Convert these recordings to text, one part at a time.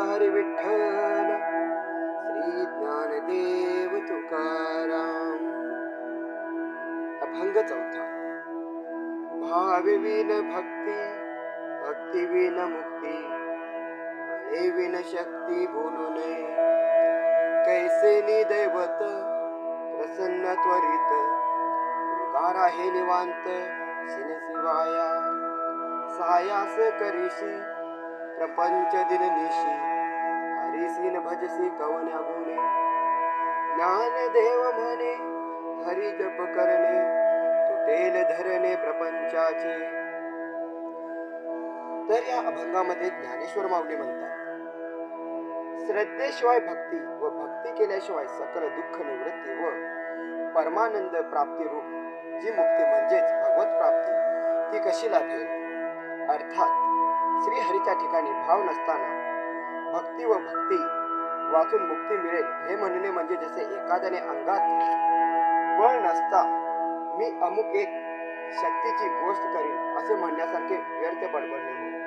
हरी विठ्ठल, श्री ज्ञानदेव तुकाराम. अभंग चौथा. भावे विन भक्ती, भक्ती विन मुक्ती, बळे विन शक्ती बोलू नये. कैसे दैवत प्रसन्न त्वरित, उगार आहे निवांत शिवाया. सायास करीशी प्रपंच दिननिशी, हरिसीन भजसी कवन्या गुणे. ज्ञानदेव म्हणे हरी जप करणे, तुटेल धरणे प्रपंचाचे. तर या अभंगामध्ये ज्ञानेश्वर माऊली म्हणतात, श्रद्धेशिवाय भक्ती व भक्ती केल्याशिवाय सकल दुःख निवृत्ती व परमानंद प्राप्ती रूप जी मुक्ती म्हणजेच भगवत प्राप्ती ती कशी लाभेल. अर्थात श्रीहरीच्या ठिकाणी भाव नसताना भक्ती व भक्ती वाचून मुक्ती मिळेल हे म्हणणे म्हणजे जसे एखाद्याने अंगात बळ नसता मी अमुक एक शक्तीची गोष्ट करीन असे म्हणण्यासारखे व्यर्थ बडबडणे होईल.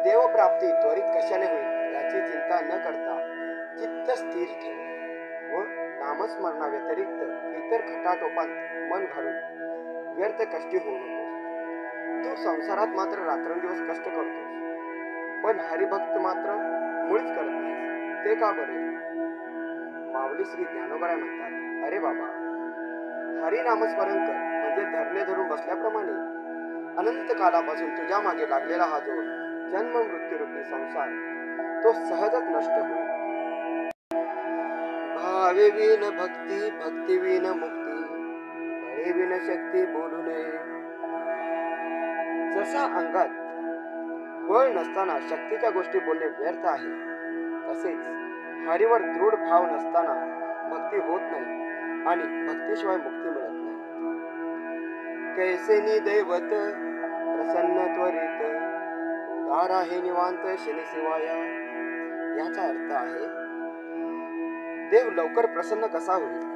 देवप्राप्ती त्वरित कशाने होईल याची चिंता न करता चित्त स्थिर ठेव व नामस्मरणा व्यतिरिक्त इतर खटाटोपांत मन घालून व्यर्थ कष्टी होऊ नकोस. तू संसारात मात्र रात्रंदिवस कष्ट करतोस, पण हरिभक्त मात्र मुळीच करत नाहीस. ते का बरे. माऊली श्री ज्ञानोबराय म्हणतात, अरे बाबा, हरिनामस्मरण कर म्हणजे धरणे धरून बसल्याप्रमाणे अनंत कालापासून तुझ्या मागे लागलेला हा जो जन्म मृत्यू रूपी संसार तो सहजच नष्ट होईल. भावे विन भक्ती, भक्ती विन मुक्ती, बळे विन शक्ती बोलू नये. जसा अंगात बळ नसताना शक्तीच्या गोष्टी बोलणे व्यर्थ आहे, तसेच हरीवर दृढ भाव नसताना भक्ती होत नाही आणि भक्तीशिवाय मुक्ती मिळत नाही. कैसे दैवत प्रसन्न त्वरित, उगार आहे निवांत शिवाया. याचा अर्थ आहे, देव लवकर प्रसन्न कसा होईल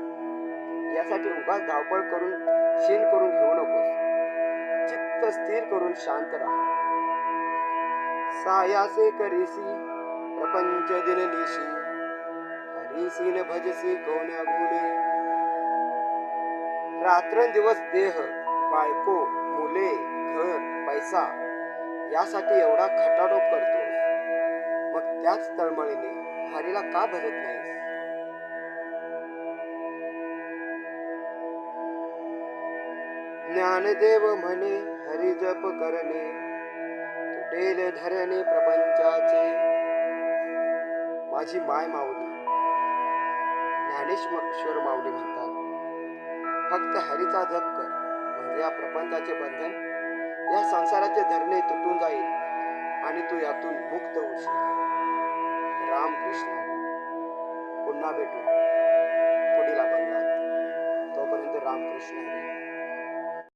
यासाठी उगाच धावपळ करून शीन करून घेऊ नकोस. चित्त स्थिर करून शांत राहा. सायासे करीसी प्रपंच दिननिशी, हरिसीन भजसी कोण्या गुणे. रात्रंदिवस देह, बायको, मुले, घर, पैसा यासाठी एवढा खटाटोप करतोस, मग त्याच तळमळीने हरीला का भजत नाहीस. ज्ञानदेव म्हणे हरी जप करणे, तुटेल धरणे प्रपंचाचे. माझी माय माऊली ज्ञानेश्वर माऊली म्हणतात, फक्त हरीचा जप कर म्हणजे या प्रपंचाचे बंधन, या संसाराचे धरणे तुटून जाईल आणि तू यातून मुक्त होशील. रामकृष्ण. पुन्हा भेटू पुढील अभंगात. तोपर्यंत रामकृष्ण हरी.